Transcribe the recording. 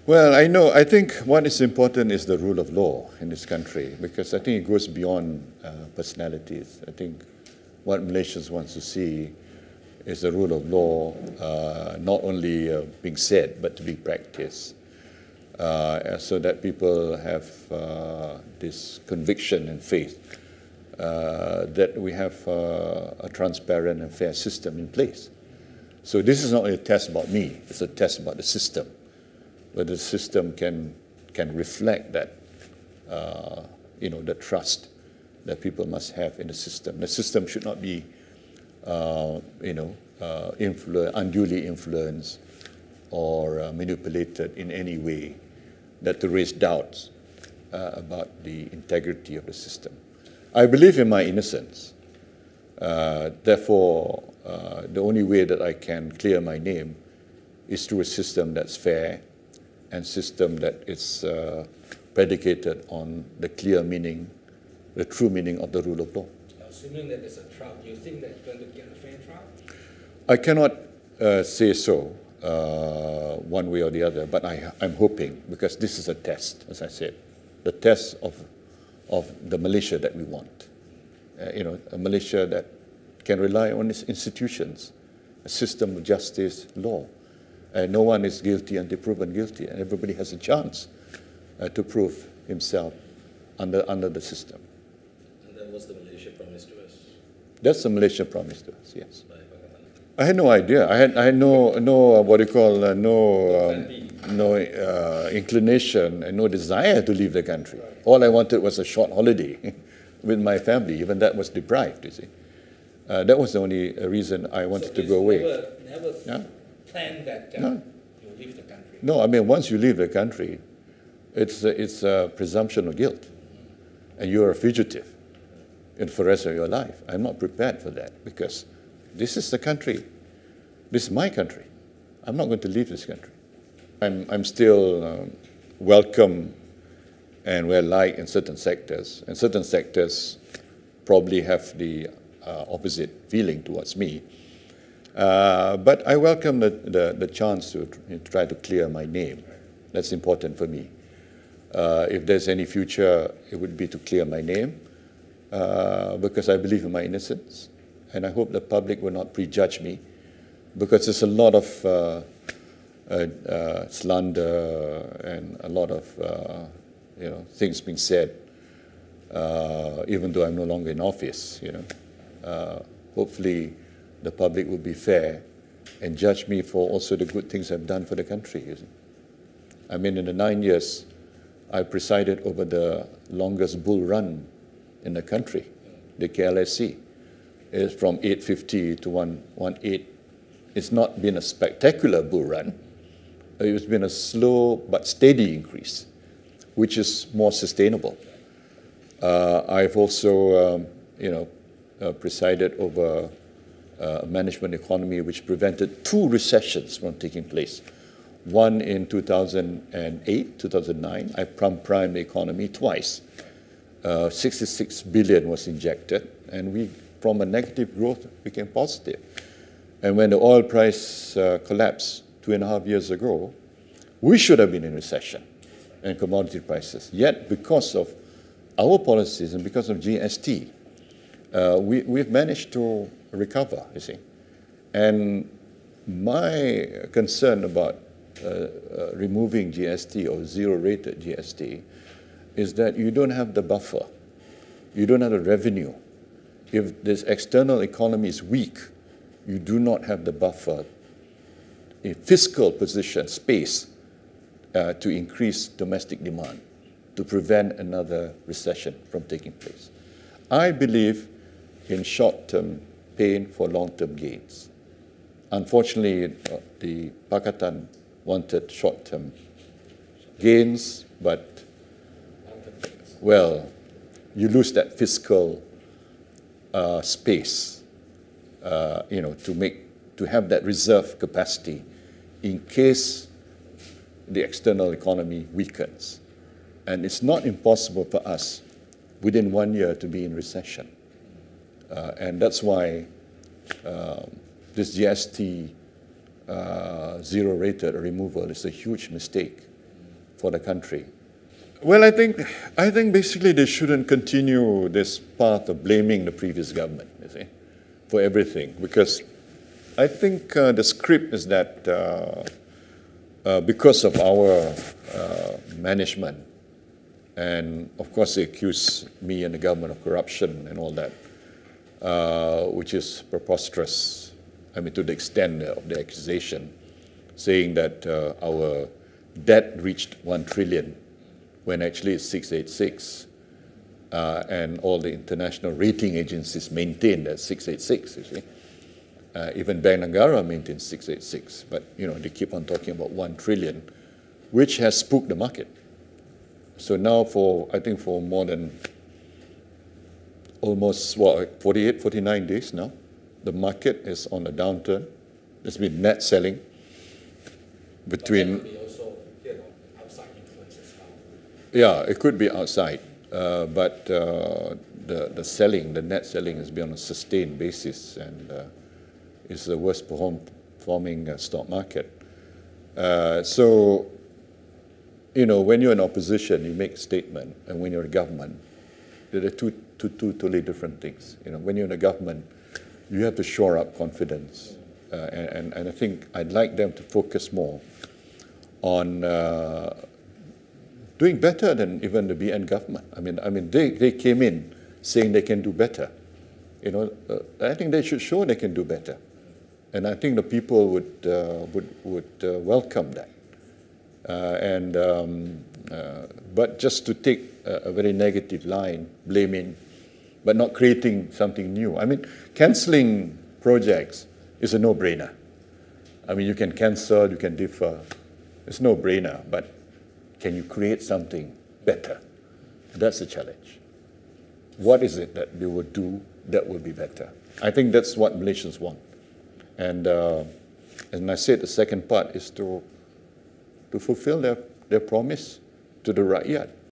Well, I think what is important is the rule of law in this country, because I think it goes beyond personalities. I think what Malaysians want to see is the rule of law not only being said, but to be practiced, so that people have this conviction and faith that we have a transparent and fair system in place. So this is not a test about me, it's a test about the system, whether the system can reflect that, the trust that people must have in the system. The system should not be, unduly influenced or manipulated in any way that to raise doubts about the integrity of the system. I believe in my innocence. Therefore, the only way that I can clear my name is through a system that's fair and system that is predicated on the clear meaning, the true meaning of the rule of law. Assuming that there's a trial, do you think that it's going to get a fair trial? I cannot say so one way or the other, but I'm hoping, because this is a test, as I said, the test of the Malaysia that we want. A Malaysia that can rely on its institutions, a system of justice, law. No one is guilty until proven guilty, and everybody has a chance to prove himself under the system. And that was the Malaysia promise to us? That's the Malaysia promise to us, yes. I had no idea. I had no inclination and no desire to leave the country. All I wanted was a short holiday with my family. Even that was deprived, you see. That was the only reason I wanted to go away. Never planned that no. you would leave the country? No, I mean, once you leave the country, it's a presumption of guilt. And you're a fugitive for the rest of your life. I'm not prepared for that, because this is the country. This is my country. I'm not going to leave this country. I'm still welcome and well-liked in certain sectors. And certain sectors probably have the opposite feeling towards me. But I welcome the chance to try to clear my name. That's important for me. If there's any future, it would be to clear my name, because I believe in my innocence. And I hope the public will not prejudge me, because there's a lot of slander and a lot of things being said, even though I'm no longer in office. Hopefully, the public will be fair and judge me for also the good things I've done for the country. I mean, in the 9 years, I presided over the longest bull run in the country, the KLSC. It's from 850 to 118. It's not been a spectacular bull run. It's been a slow but steady increase, which is more sustainable. I've also, presided over a management economy which prevented 2 recessions from taking place. One in 2008, 2009, I primed the economy twice. 66 billion was injected, and we, from a negative growth, became positive. And when the oil price collapsed 2.5 years ago, we should have been in recession and commodity prices. Yet, because of our policies and because of GST, we've managed to recover, you see. And my concern about removing GST or zero-rated GST is that you don't have the buffer. You don't have the revenue. If this external economy is weak, you do not have the buffer, a fiscal position, space, to increase domestic demand, to prevent another recession from taking place. I believe in short-term pain for long-term gains. Unfortunately, the Pakatan wanted short-term gains, but, well, you lose that fiscal space, to have that reserve capacity in case the external economy weakens. And it's not impossible for us within 1 year to be in recession. And that's why this GST zero-rated removal is a huge mistake for the country? Well, I think basically they shouldn't continue this path of blaming the previous government, you see, for everything, because I think the script is that because of our management, and of course they accuse me and the government of corruption and all that, which is preposterous. I mean, to the extent of the accusation, saying that our debt reached 1 trillion when actually it's 686, and all the international rating agencies maintain that 686, you see. Even Bank Negara maintains 686, but they keep on talking about 1 trillion, which has spooked the market. So now I think for more than almost 48, 49 days now, the market is on a downturn. There's been net selling between... But that could be also, outside influences now. Yeah, it could be outside, but the selling, the net selling has been on a sustained basis, and it's the worst performing stock market. So, when you're in opposition, you make a statement, and when you're in government, there are two totally different things. When you're in a government, you have to shore up confidence, and I think I'd like them to focus more on doing better than even the BN government. I mean, they came in saying they can do better. I think they should show they can do better, and I think the people would welcome that. But just to take a very negative line, blaming, but not creating something new. I mean, cancelling projects is a no-brainer. I mean, you can cancel, you can defer. It's a no-brainer, but can you create something better? That's the challenge. What is it that they would do that will be better? I think that's what Malaysians want. And I said the second part is to fulfill their promise to the rakyat.